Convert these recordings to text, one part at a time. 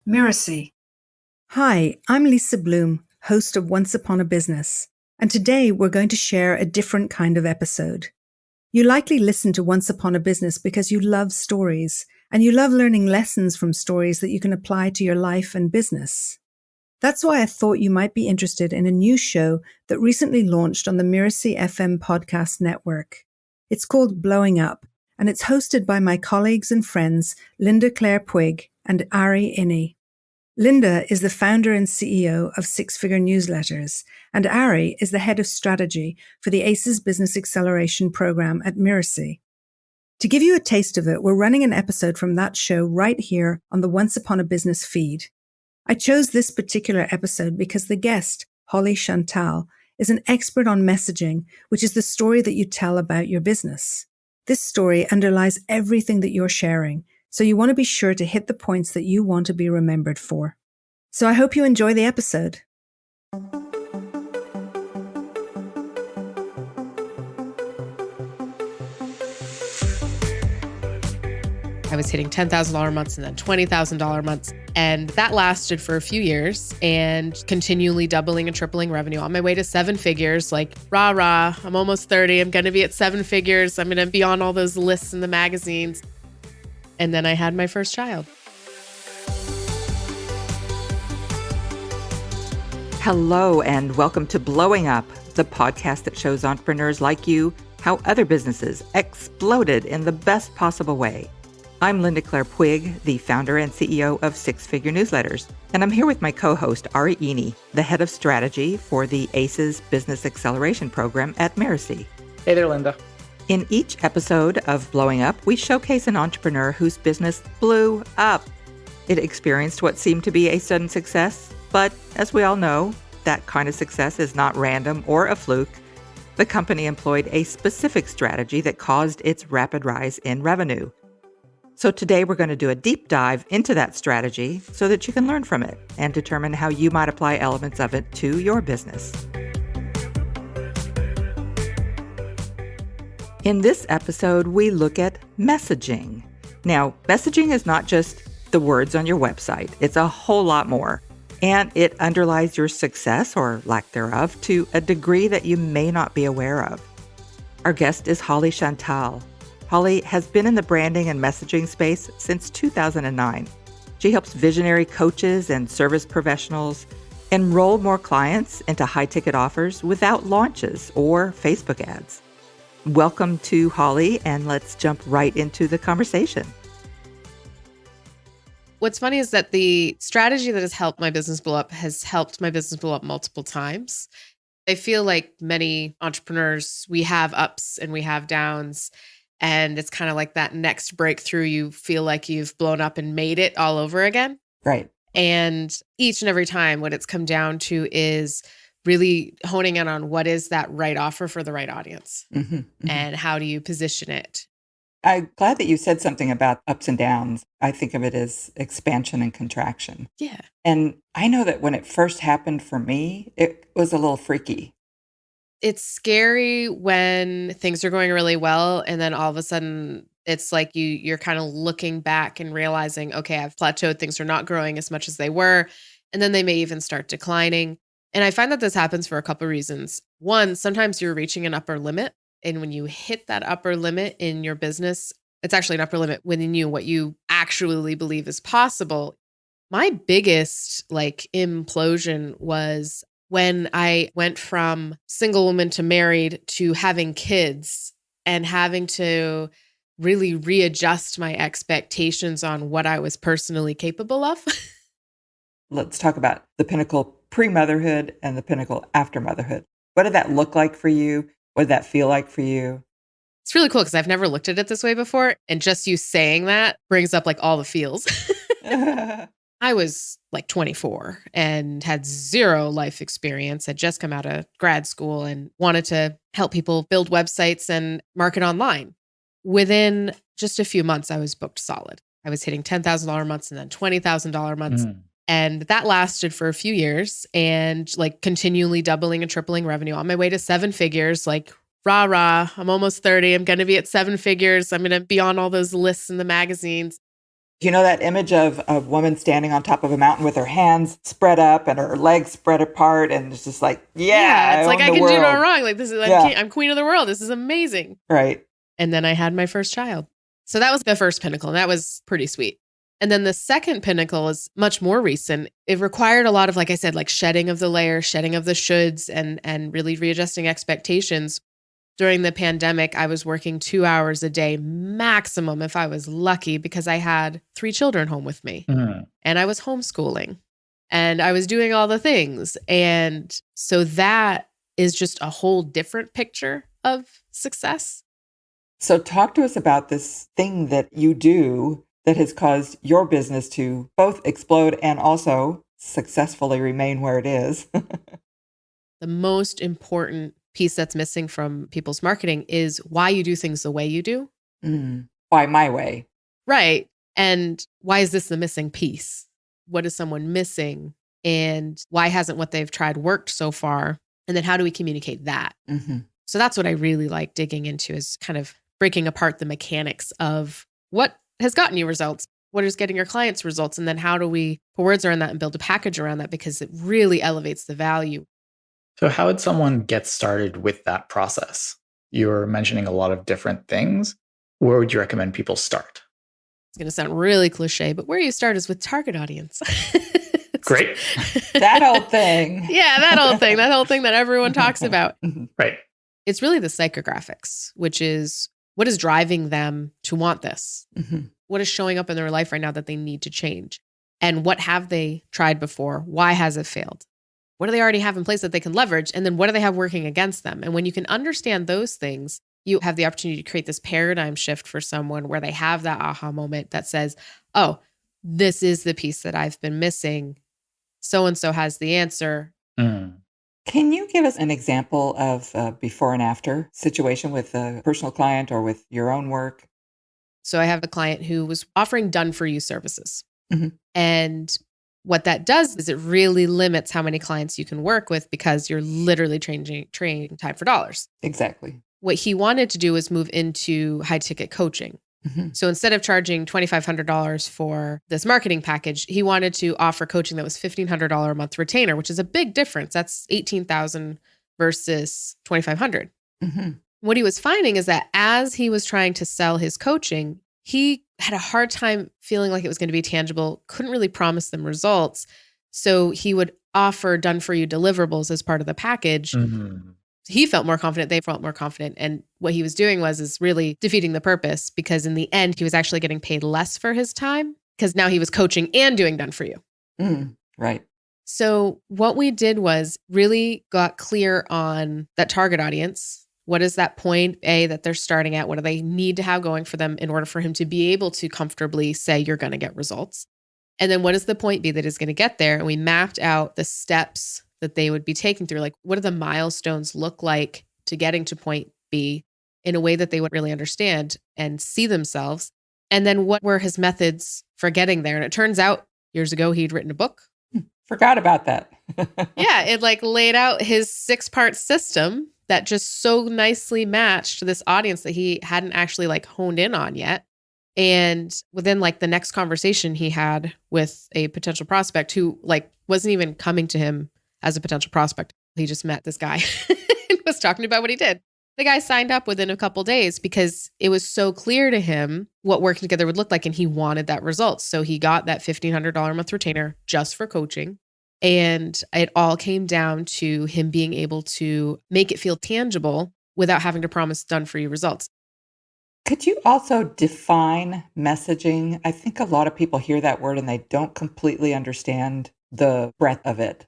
Mirasee. Hi, I'm Lisa Bloom, host of Once Upon a Business, and today we're going to share a different kind of episode. You likely listen to Once Upon a Business because you love stories, and you love learning lessons from stories that you can apply to your life and business. That's why I thought you might be interested in a new show that recently launched on the Mirasee FM podcast network. It's called Blowing Up, and it's hosted by my colleagues and friends Linda Claire Puig and Ari Innie. Linda is the founder and CEO of Six Figure Newsletters, and Ari is the head of strategy for the ACES Business Acceleration Program at Mirasee. To give you a taste of it, we're running an episode from that show right here on the Once Upon a Business feed. I chose this particular episode because the guest, Holly Chantal, is an expert on messaging, which is the story that you tell about your business. This story underlies everything that you're sharing, so you want to be sure to hit the points that you want to be remembered for. So I hope you enjoy the episode. I was hitting $10,000 months and then $20,000 months. And that lasted for a few years and continually doubling and tripling revenue on my way to seven figures. Like, rah, rah, I'm almost 30. I'm going to be at seven figures. I'm going to be on all those lists in the magazines. And then I had my first child. Hello, and welcome to Blowing Up, the podcast that shows entrepreneurs like you how other businesses exploded in the best possible way. I'm Linda Claire Puig, the founder and CEO of Six Figure Newsletters, and I'm here with my co-host, Ari Innie, the head of strategy for the ACES Business Acceleration Program at Mirasee. Hey there, Linda. In each episode of Blowing Up, we showcase an entrepreneur whose business blew up. It experienced what seemed to be a sudden success, but as we all know, that kind of success is not random or a fluke. The company employed a specific strategy that caused its rapid rise in revenue. So today we're going to do a deep dive into that strategy so that you can learn from it and determine how you might apply elements of it to your business. In this episode, we look at messaging. Now, messaging is not just the words on your website. It's a whole lot more. And it underlies your success or lack thereof to a degree that you may not be aware of. Our guest is Holly Chantal. Holly has been in the branding and messaging space since 2009. She helps visionary coaches and service professionals enroll more clients into high-ticket offers without launches or Facebook ads. Welcome to Holly, and let's jump right into the conversation. What's funny is that the strategy that has helped my business blow up has helped my business blow up multiple times. I feel like many entrepreneurs, we have ups and we have downs, and it's kind of like that next breakthrough. You feel like you've blown up and made it all over again. Right. And each and every time what it's come down to is really honing in on what is that right offer for the right audience, and how do you position it? I'm glad that you said something about ups and downs. I think of it as expansion and contraction. Yeah. And I know that when it first happened for me, it was a little freaky. It's scary when things are going really well, and then all of a sudden it's like you're kind of looking back and realizing, okay, I've plateaued, things are not growing as much as they were, and then they may even start declining. And I find that this happens for a couple of reasons. One, sometimes you're reaching an upper limit. And when you hit that upper limit in your business, it's actually an upper limit within you, what you actually believe is possible. My biggest implosion was when I went from single woman to married to having kids and having to really readjust my expectations on what I was personally capable of. Let's talk about the pinnacle pre-motherhood and the pinnacle after motherhood. What did that look like for you? What did that feel like for you? It's really cool because I've never looked at it this way before. And just you saying that brings up all the feels. I was 24 and had zero life experience, had just come out of grad school and wanted to help people build websites and market online. Within just a few months, I was booked solid. I was hitting $10,000 months and then $20,000 months. And that lasted for a few years and continually doubling and tripling revenue on my way to seven figures. Rah, rah, I'm almost 30. I'm going to be at seven figures. I'm going to be on all those lists in the magazines. You know that image of a woman standing on top of a mountain with her hands spread up and her legs spread apart, and it's just like, yeah, it's I like own I the can do no world. wrong. Like this is Yeah. I'm queen of the world. This is amazing. Right. And then I had my first child. So that was the first pinnacle, and that was pretty sweet. And then the second pinnacle is much more recent. It required a lot of, like I said, like shedding of the layers, shedding of the shoulds, and really readjusting expectations. During the pandemic, I was working 2 hours a day maximum if I was lucky, because I had 3 children home with me and I was homeschooling and I was doing all the things. And so that is just a whole different picture of success. So talk to us about this thing that you do that has caused your business to both explode and also successfully remain where it is. The most important piece that's missing from people's marketing is why you do things the way you do. Why my way? Right. And why is this the missing piece? What is someone missing? And why hasn't what they've tried worked so far? And then how do we communicate that? So that's what I really like digging into, is kind of breaking apart the mechanics of what has gotten you results, what is getting your clients results, and then how do we put words around that and build a package around that, because it really elevates the value. So how would someone get started with that process? You're mentioning a lot of different things. Where would you recommend people start? It's going to sound really cliche, but where you start is with target audience. Great. That old thing. Yeah, that old thing that everyone talks about. Right. It's really the psychographics, which is what is driving them to want this? What is showing up in their life right now that they need to change? And what have they tried before? Why has it failed? What do they already have in place that they can leverage? And then what do they have working against them? And when you can understand those things, you have the opportunity to create this paradigm shift for someone where they have that aha moment that says, oh, this is the piece that I've been missing. So-and-so has the answer. Can you give us an example of a before and after situation with a personal client or with your own work? So I have a client who was offering done-for-you services. And what that does is it really limits how many clients you can work with, because you're literally trading time for dollars. Exactly. What he wanted to do was move into high-ticket coaching. So instead of charging $2,500 for this marketing package, he wanted to offer coaching that was $1,500 a month retainer, which is a big difference. That's $18,000 versus $2,500. What he was finding is that as he was trying to sell his coaching, he had a hard time feeling like it was going to be tangible, couldn't really promise them results. So he would offer done-for-you deliverables as part of the package. He felt more confident, they felt more confident. And what he was doing is really defeating the purpose, because in the end, he was actually getting paid less for his time, because now he was coaching and doing done for you. Right. So what we did was really got clear on that target audience. What is that point A that they're starting at? What do they need to have going for them in order for him to be able to comfortably say you're going to get results? And then what is the point B that is going to get there? And we mapped out the steps that they would be taking through. Like, what do the milestones look like to getting to point B in a way that they would really understand and see themselves? And then what were his methods for getting there? And it turns out years ago, he'd written a book. Forgot about that. Yeah, it like laid out his 6-part system that just so nicely matched this audience that he hadn't actually like honed in on yet. And within like the next conversation he had with a potential prospect who like wasn't even coming to him as a potential prospect. He just met this guy and was talking about what he did. The guy signed up within a couple days because it was so clear to him what working together would look like, and he wanted that result. So he got that $1,500 a month retainer just for coaching. And it all came down to him being able to make it feel tangible without having to promise done-for-you results. Could you also define messaging? I think a lot of people hear that word and they don't completely understand the breadth of it.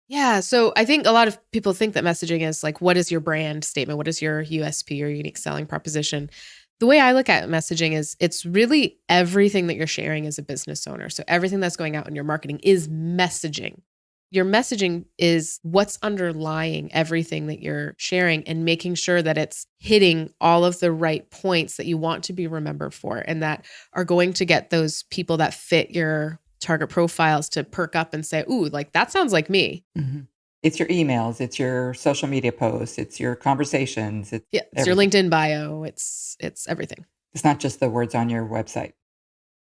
Yeah. So I think a lot of people think that messaging is like, what is your brand statement? What is your USP or unique selling proposition? The way I look at messaging is it's really everything that you're sharing as a business owner. So everything that's going out in your marketing is messaging. Your messaging is what's underlying everything that you're sharing and making sure that it's hitting all of the right points that you want to be remembered for and that are going to get those people that fit your target profiles to perk up and say, ooh, like that sounds like me. It's your emails, it's your social media posts, it's your conversations. It's your LinkedIn bio. It's everything. It's not just the words on your website.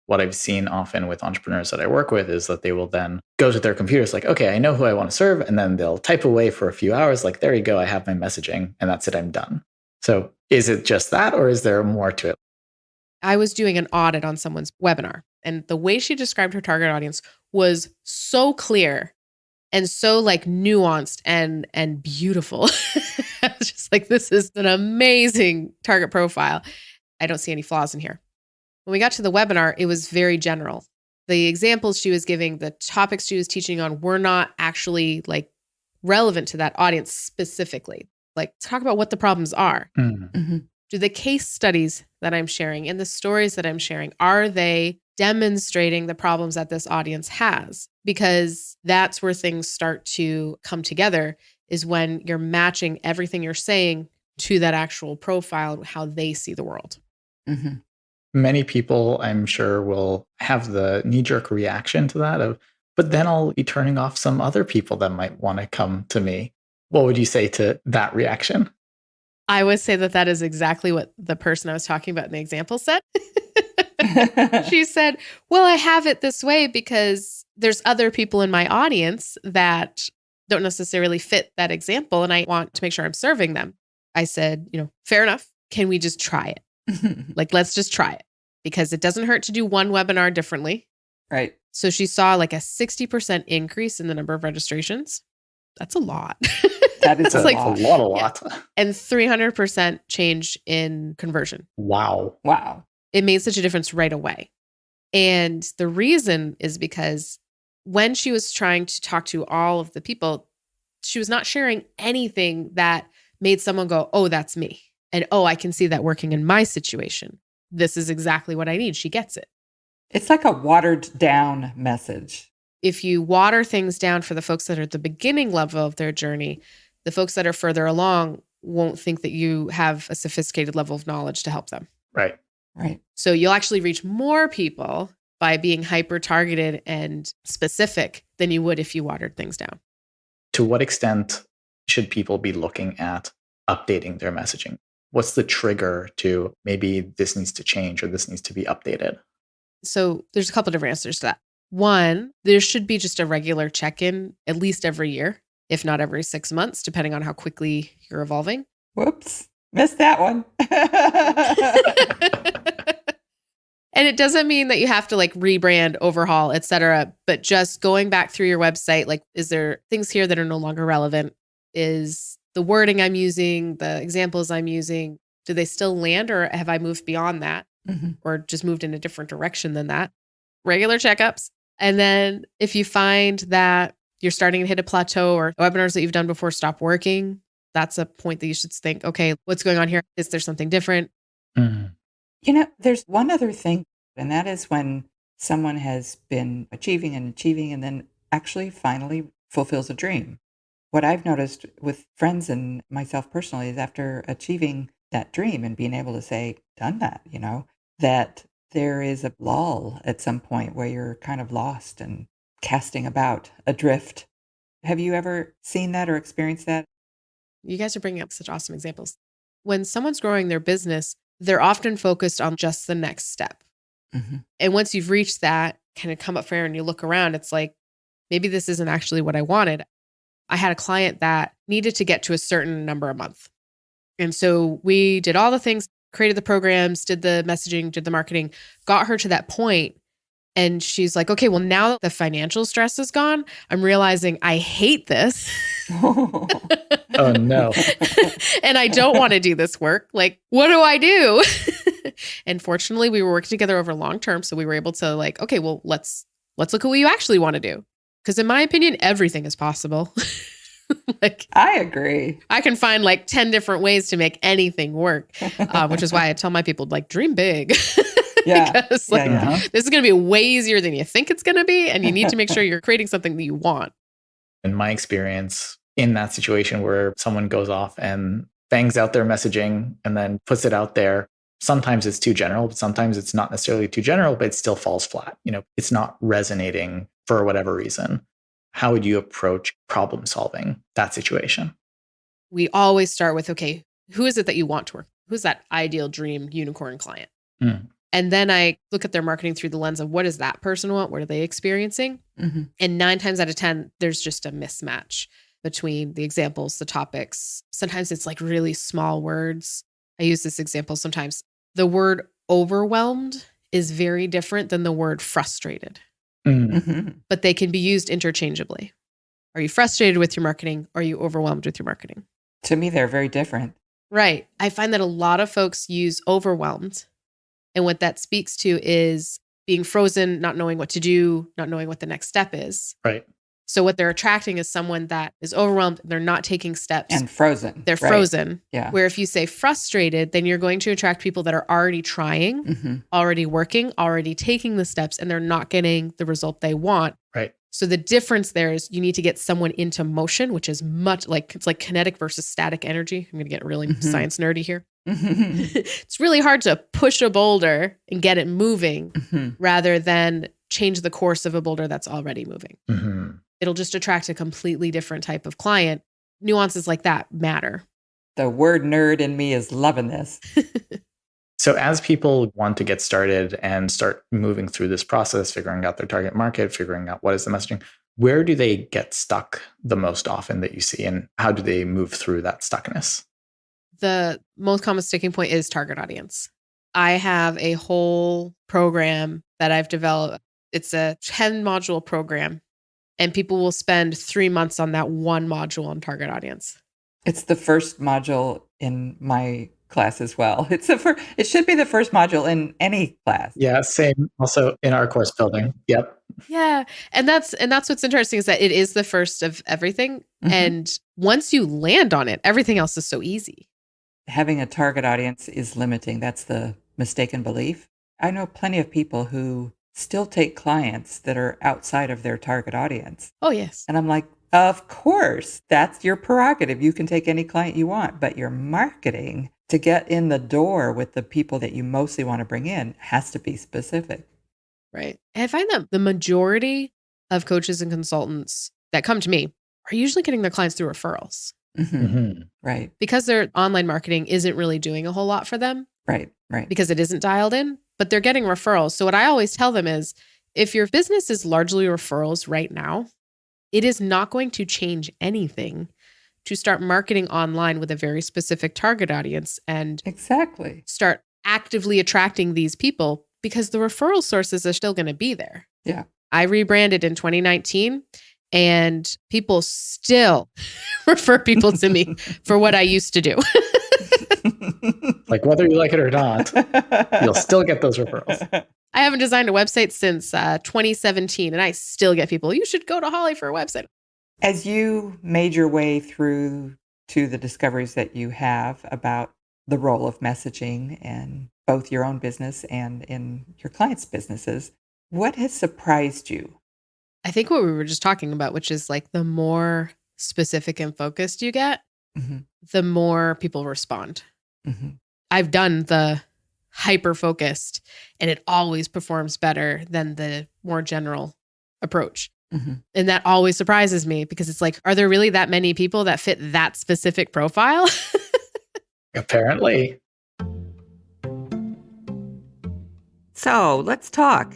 What I've seen often with entrepreneurs that I work with is that they will then go to their computers like, okay, I know who I want to serve. And then they'll type away for a few hours like, there you go, I have my messaging and that's it, I'm done. So is it just that or is there more to it? I was doing an audit on someone's webinar, and the way she described her target audience was so clear and so like nuanced and beautiful. I was just like, this is an amazing target profile. I don't see any flaws in here. When we got to the webinar, it was very general. The examples she was giving, the topics she was teaching on were not actually like relevant to that audience specifically. Like, talk about what the problems are. Mm-hmm. Do the case studies that I'm sharing and the stories that I'm sharing, are they demonstrating the problems that this audience has? Because that's where things start to come together, is when you're matching everything you're saying to that actual profile, how they see the world. Mm-hmm. Many people, I'm sure, will have the knee-jerk reaction to that of, but then I'll be turning off some other people that might want to come to me. What would you say to that reaction? I would say that is exactly what the person I was talking about in the example said. She said, well, I have it this way because there's other people in my audience that don't necessarily fit that example, and I want to make sure I'm serving them. I said, fair enough. Can we just try it? Like, let's just try it, because it doesn't hurt to do one webinar differently. Right. So she saw like a 60% increase in the number of registrations. That's a lot. That is like a lot. Yeah. And 300% change in conversion. Wow. It made such a difference right away. And the reason is because when she was trying to talk to all of the people, she was not sharing anything that made someone go, oh, that's me. And, oh, I can see that working in my situation. This is exactly what I need. She gets it. It's like a watered down message. If you water things down for the folks that are at the beginning level of their journey, the folks that are further along won't think that you have a sophisticated level of knowledge to help them. Right. So you'll actually reach more people by being hyper targeted and specific than you would if you watered things down. To what extent should people be looking at updating their messaging? What's the trigger to maybe this needs to change or this needs to be updated? So there's a couple different answers to that. One, there should be just a regular check-in at least every year, if not every 6 months, depending on how quickly you're evolving. Whoops, missed that one. And it doesn't mean that you have to like rebrand, overhaul, et cetera, but just going back through your website, like, is there things here that are no longer relevant? Is the wording I'm using, the examples I'm using, do they still land, or have I moved beyond that? Mm-hmm. Or just moved in a different direction than that? Regular checkups. And then if you find that you're starting to hit a plateau, or webinars that you've done before stop working, that's a point that you should think, okay, what's going on here? Is there something different? Mm. There's one other thing, and that is when someone has been achieving and then actually finally fulfills a dream. What I've noticed with friends and myself personally is after achieving that dream and being able to say, done that, that there is a lull at some point where you're kind of lost and casting about adrift. Have you ever seen that or experienced that? You guys are bringing up such awesome examples. When someone's growing their business, they're often focused on just the next step. Mm-hmm. And once you've reached that, kind of come up for air and you look around, it's like, maybe this isn't actually what I wanted. I had a client that needed to get to a certain number a month. And so we did all the things, created the programs, did the messaging, did the marketing, got her to that point. And she's like, okay, well, now that the financial stress is gone, I'm realizing I hate this. Oh, no. And I don't want to do this work. Like, what do I do? And fortunately, we were working together over long term. So we were able to like, okay, well, let's look at what you actually want to do. Because in my opinion, everything is possible. Like, I agree. I can find like 10 different ways to make anything work, which is why I tell my people, like, dream big. Yeah. Because like, this is going to be way easier than you think it's going to be. And you need to make sure you're creating something that you want. In my experience, in that situation where someone goes off and bangs out their messaging and then puts it out there, sometimes it's too general, but sometimes it's not necessarily too general, but it still falls flat. It's not resonating for whatever reason. How would you approach problem solving that situation? We always start with, okay, who is it that you want to work? Who's that ideal dream unicorn client? Mm. And then I look at their marketing through the lens of what does that person want? What are they experiencing? Mm-hmm. And 9 times out of 10, there's just a mismatch between the examples, the topics. Sometimes it's like really small words. I use this example sometimes. The word overwhelmed is very different than the word frustrated, but they can be used interchangeably. Are you frustrated with your marketing? Or are you overwhelmed with your marketing? To me, they're very different. Right. I find that a lot of folks use overwhelmed. And what that speaks to is being frozen, not knowing what to do, not knowing what the next step is. Right. So what they're attracting is someone that is overwhelmed. They're not taking steps. And frozen. They're right. frozen. Yeah. Where if you say frustrated, then you're going to attract people that are already trying, already working, already taking the steps, and they're not getting the result they want. Right. So the difference there is you need to get someone into motion, which is much like, it's like kinetic versus static energy. I'm going to get really science nerdy here. It's really hard to push a boulder and get it moving rather than change the course of a boulder that's already moving. It'll just attract a completely different type of client. Nuances like that matter. The word nerd in me is loving this. So as people want to get started and start moving through this process, figuring out their target market, figuring out what is the messaging, where do they get stuck the most often that you see, and how do they move through that stuckness? The most common sticking point is target audience. I have a whole program that I've developed. It's a 10-module program, and people will spend 3 months on that one module on target audience. It's the first module in my class as well. It should be the first module in any class. Yeah, same. Also in our course building. Yep. Yeah. And that's what's interesting is that it is the first of everything. And once you land on it, everything else is so easy. Having a target audience is limiting. That's the mistaken belief. I know plenty of people who still take clients that are outside of their target audience. Oh, yes. And I'm like, of course, that's your prerogative. You can take any client you want, but your marketing to get in the door with the people that you mostly want to bring in has to be specific. Right. And I find that the majority of coaches and consultants that come to me are usually getting their clients through referrals. Right. Because their online marketing isn't really doing a whole lot for them. Right. Because it isn't dialed in, but they're getting referrals. So what I always tell them is, if your business is largely referrals right now, it is not going to change anything to start marketing online with a very specific target audience and exactly start actively attracting these people, because the referral sources are still going to be there. Yeah. I rebranded in 2019 and people still refer people to me for what I used to do. Like whether you like it or not, you'll still get those referrals. I haven't designed a website since 2017, and I still get people, you should go to Holly for a website. As you made your way through to the discoveries that you have about the role of messaging in both your own business and in your clients' businesses, what has surprised you? I think what we were just talking about, which is like the more specific and focused you get, the more people respond. I've done the hyper-focused, and it always performs better than the more general approach. And that always surprises me, because it's like, are there really that many people that fit that specific profile? Apparently. So let's talk.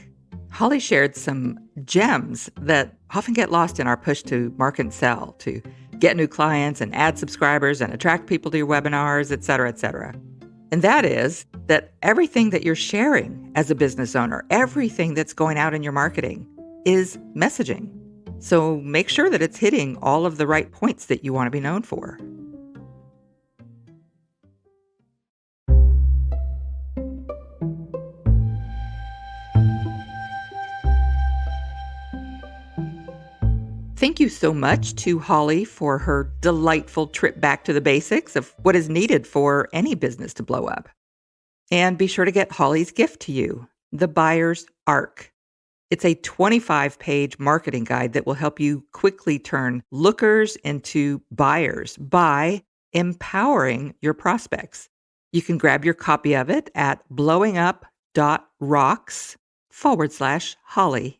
Holly shared some gems that often get lost in our push to market and sell, to get new clients and add subscribers and attract people to your webinars, et cetera, et cetera. And that is that everything that you're sharing as a business owner, everything that's going out in your marketing is messaging. So make sure that it's hitting all of the right points that you want to be known for. Thank you so much to Holly for her delightful trip back to the basics of what is needed for any business to blow up. And be sure to get Holly's gift to you, the Buyer's Arc. It's a 25-page marketing guide that will help you quickly turn lookers into buyers by empowering your prospects. You can grab your copy of it at blowingup.rocks/Holly.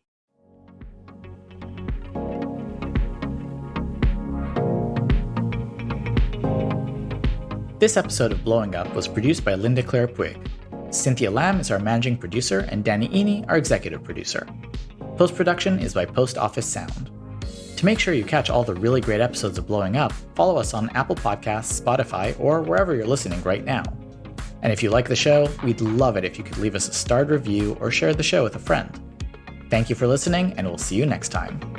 This episode of Blowing Up was produced by Linda Claire Puig. Cynthia Lam is our managing producer, and Danny Eni, our executive producer. Post-production is by Post Office Sound. To make sure you catch all the really great episodes of Blowing Up, follow us on Apple Podcasts, Spotify, or wherever you're listening right now. And if you like the show, we'd love it if you could leave us a starred review or share the show with a friend. Thank you for listening, and we'll see you next time.